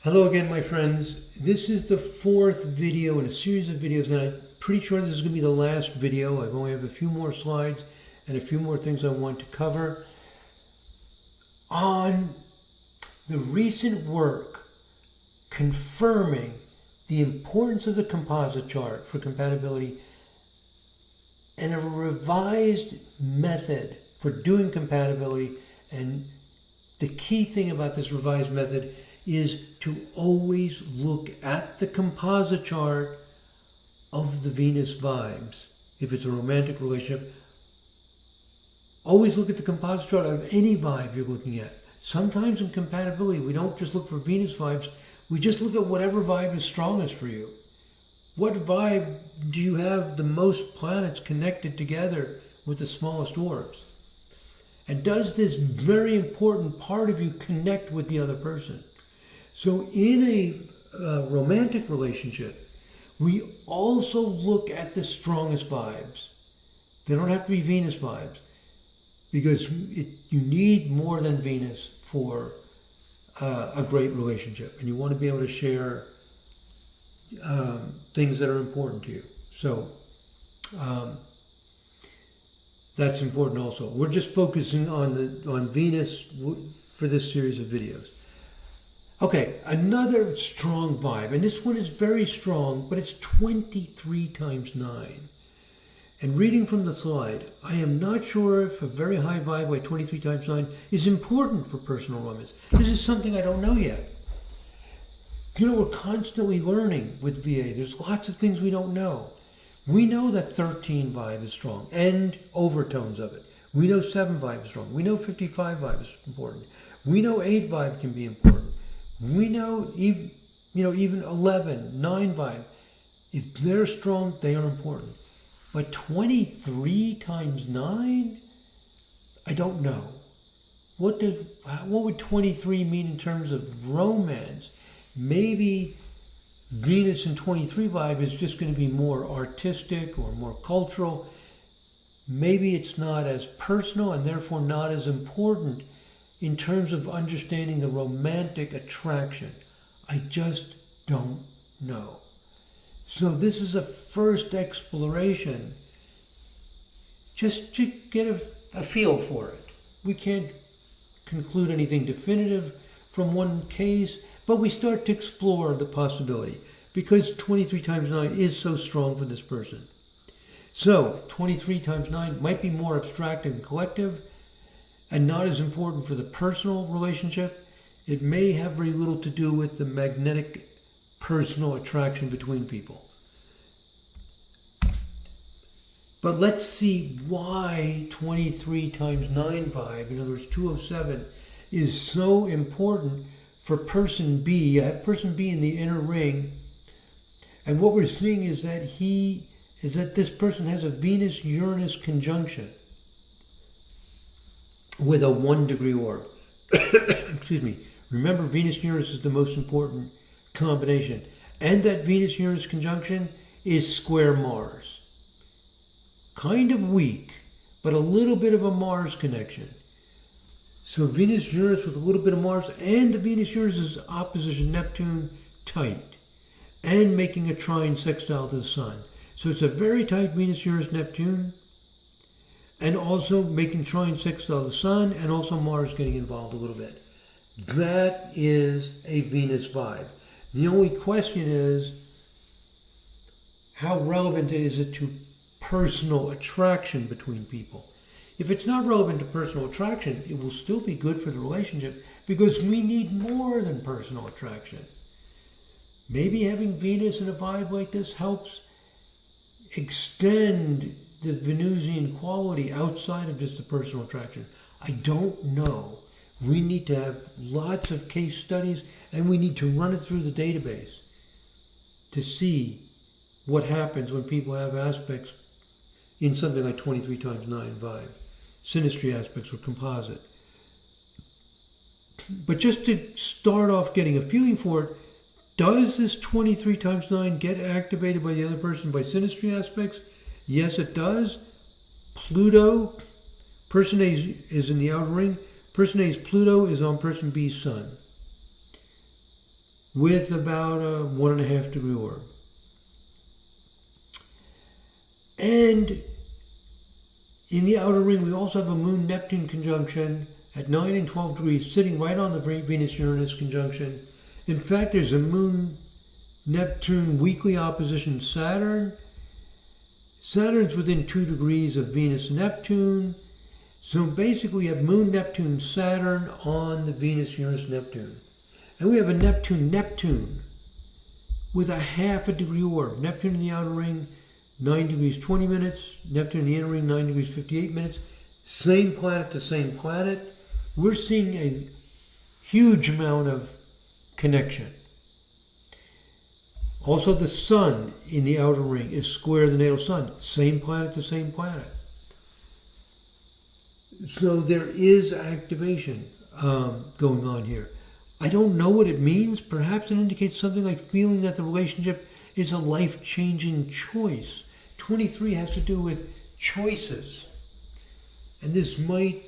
Hello again, my friends. This is the fourth video in a series of videos, and I'm pretty sure this is going to be the last video. I only have a few more slides and a few more things I want to cover on the recent work confirming the importance of the composite chart for compatibility and a revised method for doing compatibility. And the key thing about this revised method is to always look at the composite chart of the Venus vibes. If it's a romantic relationship, always look at the composite chart of any vibe you're looking at. Sometimes in compatibility, we don't just look for Venus vibes, we just look at whatever vibe is strongest for you. What vibe do you have the most planets connected together with the smallest orbs? And does this very important part of you connect with the other person? So in a romantic relationship, we also look at the strongest vibes. They don't have to be Venus vibes, because you need more than Venus for a great relationship. And you want to be able to share things that are important to you. So that's important also. We're just focusing on Venus for this series of videos. Okay, another strong vibe, and this one is very strong, but it's 23 times 9. And reading from the slide, I am not sure if a very high vibe like 23 times 9 is important for personal romance. This is something I don't know yet. You know, we're constantly learning with VA. There's lots of things we don't know. We know that 13 vibe is strong, and overtones of it. We know 7 vibe is strong. We know 55 vibe is important. We know 8 vibe can be important. We know even 11, 9 vibe. If they're strong, they are important. But 23 times 9? I don't know. What would 23 mean in terms of romance? Maybe Venus in 23 vibe is just going to be more artistic or more cultural. Maybe it's not as personal and therefore not as important in terms of understanding the romantic attraction. I just don't know. So this is a first exploration just to get a feel for it. We can't conclude anything definitive from one case, but we start to explore the possibility because 23 times 9 is so strong for this person. So 23 times 9 might be more abstract and collective, and not as important for the personal relationship. It may have very little to do with the magnetic personal attraction between people. But let's see why 23 times 9 vibe, in other words 207, is so important for person B. You have person B in the inner ring, and what we're seeing is that this person has a Venus-Uranus conjunction with a 1 degree orb. Excuse me. Remember, Venus-Uranus is the most important combination. And that Venus-Uranus conjunction is square Mars. Kind of weak, but a little bit of a Mars connection. So Venus-Uranus with a little bit of Mars, and the Venus-Uranus is opposition Neptune tight, and making a trine sextile to the Sun. So it's a very tight Venus-Uranus-Neptune, and also making trine sextile the Sun, and also Mars getting involved a little bit. That is a Venus vibe. The only question is, how relevant is it to personal attraction between people? If it's not relevant to personal attraction, it will still be good for the relationship because we need more than personal attraction. Maybe having Venus in a vibe like this helps extend the Venusian quality outside of just the personal attraction. I don't know. We need to have lots of case studies, and we need to run it through the database to see what happens when people have aspects in something like 23 times 9 vibe, synastry aspects or composite. But just to start off getting a feeling for it, does this 23 times 9 get activated by the other person by synastry aspects? Yes, it does. Pluto, person A is in the outer ring. Person A's Pluto is on person B's Sun. with about a 1.5 degree orb. And in the outer ring, we also have a Moon-Neptune conjunction at 9 and 12 degrees, sitting right on the Venus-Uranus conjunction. In fact, there's a Moon-Neptune weekly opposition Saturn. Saturn's within 2 degrees of Venus-Neptune. So basically, we have Moon-Neptune-Saturn on the Venus-Uranus-Neptune. And we have a Neptune-Neptune with a 0.5 degree orb. Neptune in the outer ring, 9 degrees 20 minutes. Neptune in the inner ring, 9 degrees 58 minutes. Same planet to same planet. We're seeing a huge amount of connection. Also, the Sun in the outer ring is square the natal Sun. Same planet to same planet. So there is activation going on here. I don't know what it means. Perhaps it indicates something like feeling that the relationship is a life-changing choice. 23 has to do with choices. And this might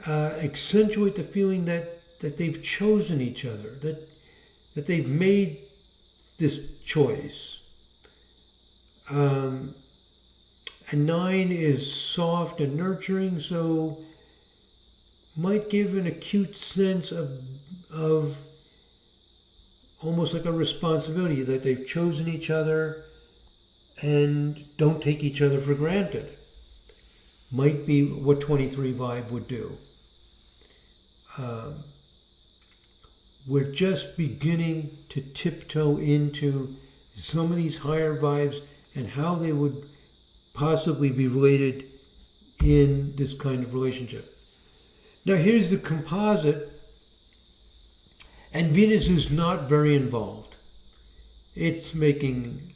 accentuate the feeling that they've chosen each other, that they've made this choice. And 9 is soft and nurturing, so might give an acute sense of almost like a responsibility that they've chosen each other and don't take each other for granted. Might be what 23 vibe would do. We're just beginning to tiptoe into some of these higher vibes and how they would possibly be related in this kind of relationship. Now here's the composite, and Venus is not very involved. It's making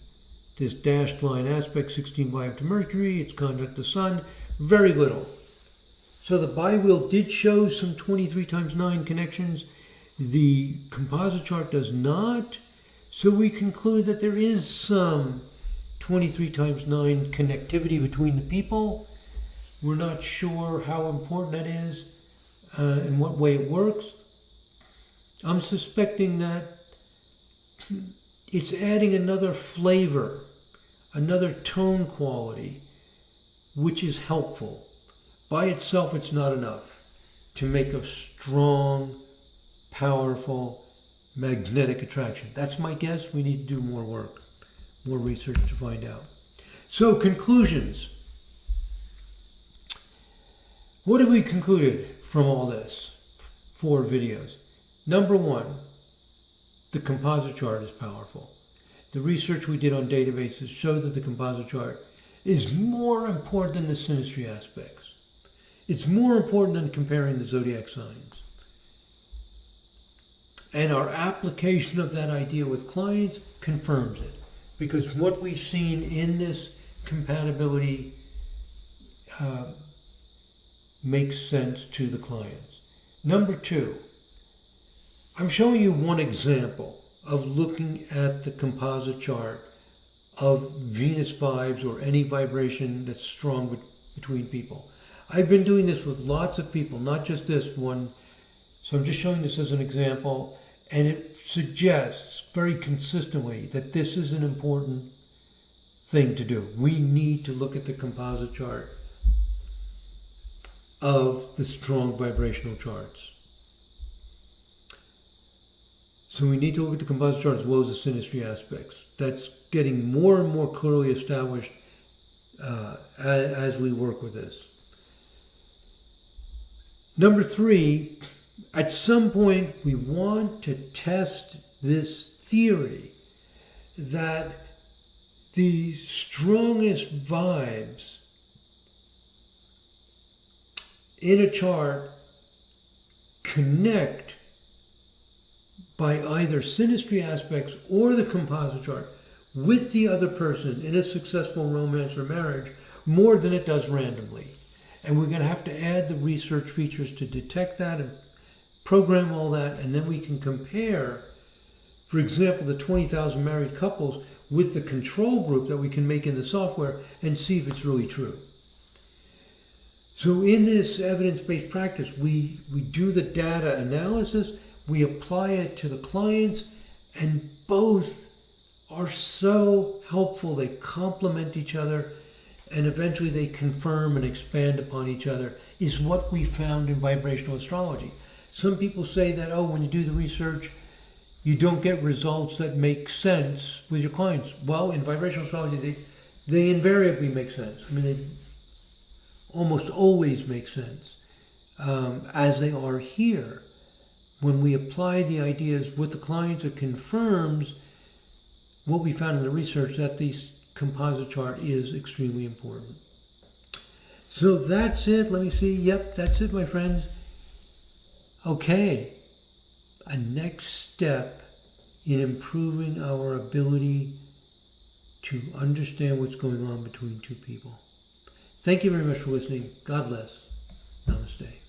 this dashed line aspect 16 vibe to Mercury, it's conjunct the Sun, very little. So the bi-wheel did show some 23 times 9 connections. The composite chart does not. So we conclude that there is some 23 times 9 connectivity between the people. We're not sure how important that is, in what way it works. I'm suspecting that it's adding another flavor, another tone quality, which is helpful. By itself, it's not enough to make a strong, powerful, magnetic attraction. That's my guess. We need to do more work, more research to find out. So, conclusions. What have we concluded from all this? 4 videos. Number 1, the composite chart is powerful. The research we did on databases showed that the composite chart is more important than the synastry aspects. It's more important than comparing the zodiac signs. And our application of that idea with clients confirms it. Because what we've seen in this compatibility makes sense to the clients. Number 2, I'm showing you one example of looking at the composite chart of Venus vibes or any vibration that's strong between people. I've been doing this with lots of people, not just this one. So I'm just showing this as an example, and it suggests very consistently that this is an important thing to do. We need to look at the composite chart of the strong vibrational charts. So we need to look at the composite chart as well as the synastry aspects. That's getting more and more clearly established as we work with this. Number 3, at some point we want to test this theory that the strongest vibes in a chart connect by either synastry aspects or the composite chart with the other person in a successful romance or marriage more than it does randomly. And we're going to have to add the research features to detect that and program all that, and then we can compare, for example, the 20,000 married couples with the control group that we can make in the software and see if it's really true. So in this evidence-based practice, we do the data analysis, we apply it to the clients, and both are so helpful. They complement each other, and eventually they confirm and expand upon each other, is what we found in vibrational astrology. Some people say that, oh, when you do the research, you don't get results that make sense with your clients. Well, in vibrational astrology, they invariably make sense. I mean, they almost always make sense, as they are here. When we apply the ideas with the clients, it confirms what we found in the research, that the composite chart is extremely important. So that's it. Let me see. Yep, that's it, my friends. Okay. A next step in improving our ability to understand what's going on between two people. Thank you very much for listening. God bless. Namaste.